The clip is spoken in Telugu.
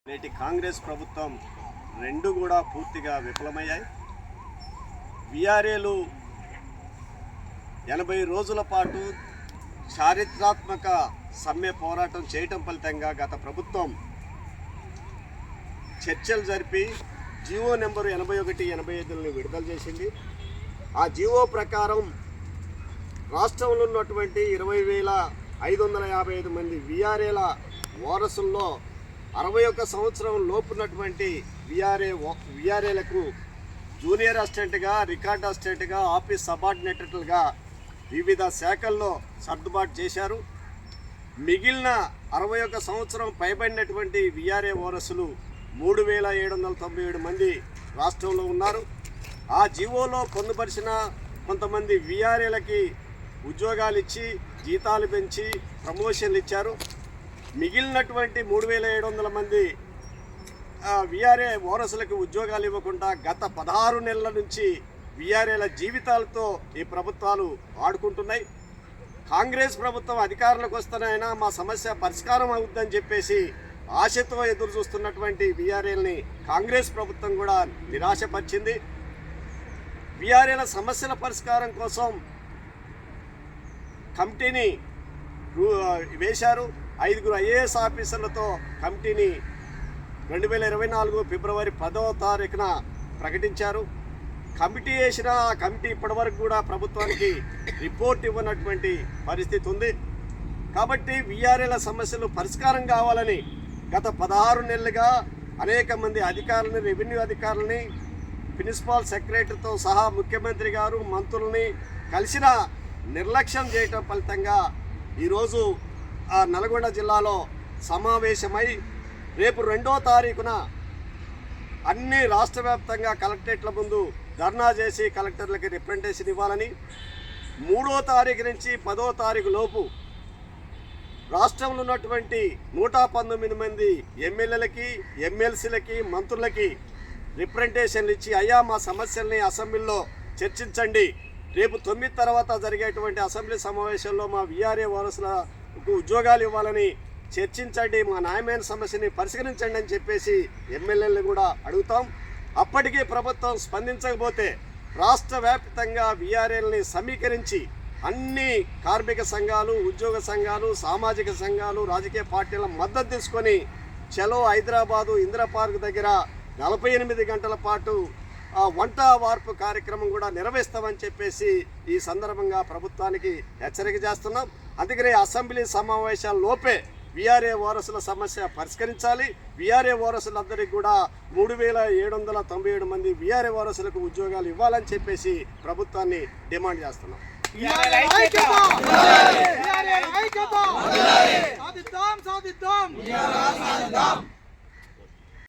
నేటి కాంగ్రెస్ ప్రభుత్వం రెండు కూడా పూర్తిగా విఫలమయ్యాయి. వీఆర్ఏలు 80 రోజుల పాటు చారిత్రాత్మక సమ్మె పోరాటం చేయటం ఫలితంగా గత ప్రభుత్వం చర్చలు జరిపి జీవో నెంబరు 81/85 విడుదల చేసింది. ఆ జీవో ప్రకారం రాష్ట్రంలో ఉన్నటువంటి 20,555 మంది వీఆర్ఏల వారసుల్లో 61 సంవత్సరం లోపున్నటువంటి వీఆర్ఏలకు జూనియర్ అసిస్టెంట్గా, రికార్డ్ అసిస్టెంట్గా, ఆఫీస్ సబార్డినేటర్లుగా వివిధ శాఖల్లో సర్దుబాటు చేశారు. మిగిలిన 61 సంవత్సరం పైబడినటువంటి వీఆర్ఏ వారసులు 3,797 మంది రాష్ట్రంలో ఉన్నారు. ఆ జీవోలో పొందుపరిచిన కొంతమంది వీఆర్ఏలకి ఉద్యోగాలు ఇచ్చి జీతాలు పెంచి ప్రమోషన్లు ఇచ్చారు. మిగిలినటువంటి 3,700 మంది వీఆర్ఏ వారసులకు ఉద్యోగాలు ఇవ్వకుండా గత 16 నెలల నుంచి వీఆర్ఏల జీవితాలతో ఈ ప్రభుత్వాలు ఆడుకుంటున్నాయి. కాంగ్రెస్ ప్రభుత్వం అధికారంలోకి వస్తేనైనా మా సమస్య పరిష్కారం అవుద్దని చెప్పేసి ఆశతో ఎదురు చూస్తున్నటువంటి వీఆర్ఏలని కాంగ్రెస్ ప్రభుత్వం కూడా నిరాశపరిచింది. వీఆర్ఏల సమస్యల పరిష్కారం కోసం కమిటీని వేశారు. 5 ఐఏఎస్ ఆఫీసర్లతో కమిటీని 2024 ఫిబ్రవరి 10వ తారీఖున ప్రకటించారు. కమిటీ వేసిన ఆ కమిటీ ఇప్పటివరకు కూడా ప్రభుత్వానికి రిపోర్ట్ ఇవ్వనటువంటి పరిస్థితి ఉంది. కాబట్టి వీఆర్ఏల సమస్యలు పరిష్కారం కావాలని గత 16 నెలలుగా అనేక మంది అధికారులని, రెవెన్యూ అధికారులని, ప్రిన్సిపల్ సెక్రటరీతో సహా ముఖ్యమంత్రి గారు, మంత్రులని కలిసిన నిర్లక్ష్యం చేయటం ఫలితంగా ఈరోజు నల్గొండ జిల్లాలో సమావేశమై రేపు 2వ తారీఖున అన్ని రాష్ట్ర వ్యాప్తంగా కలెక్టరేట్ల ముందు ధర్నా చేసి కలెక్టర్లకి రిప్రజెంటేషన్ ఇవ్వాలని, 3వ తారీఖు నుంచి 10వ తారీఖు లోపు రాష్ట్రంలో ఉన్నటువంటి 119 మంది ఎమ్మెల్యేలకి, ఎమ్మెల్సీలకి, మంత్రులకి రిప్రజెంటేషన్లు ఇచ్చి అయ్యా మా సమస్యల్ని అసెంబ్లీలో చర్చించండి, రేపు 9 తర్వాత జరిగేటువంటి అసెంబ్లీ సమావేశంలో మా వీఆర్ఏ వారసులకు ఉద్యోగాలు ఇవ్వాలని చర్చించండి, మా న్యాయమైన సమస్యని పరిష్కరించండి అని చెప్పేసి ఎమ్మెల్యేలను కూడా అడుగుతాం. అప్పటికీ ప్రభుత్వం స్పందించకపోతే రాష్ట్ర వ్యాప్తంగా వీఆర్ఏలని సమీకరించి అన్ని కార్మిక సంఘాలు, ఉద్యోగ సంఘాలు, సామాజిక సంఘాలు, రాజకీయ పార్టీల మద్దతు తీసుకొని చలో హైదరాబాదు ఇందిరా పార్క్ దగ్గర 48 గంటల పాటు వంట వార్పు కార్యక్రమం కూడా నిర్వహిస్తామని చెప్పేసి ఈ సందర్భంగా ప్రభుత్వానికి హెచ్చరిక చేస్తున్నాం. అందుకనే అసెంబ్లీ సమావేశాల లోపే వీఆర్ఏ వారసుల సమస్య పరిష్కరించాలి. వీఆర్ఏ వారసులందరికీ కూడా 3,797 మంది వీఆర్ఏ వారసులకు ఉద్యోగాలు ఇవ్వాలని చెప్పేసి ప్రభుత్వాన్ని డిమాండ్ చేస్తున్నాం. సాధిద్దాం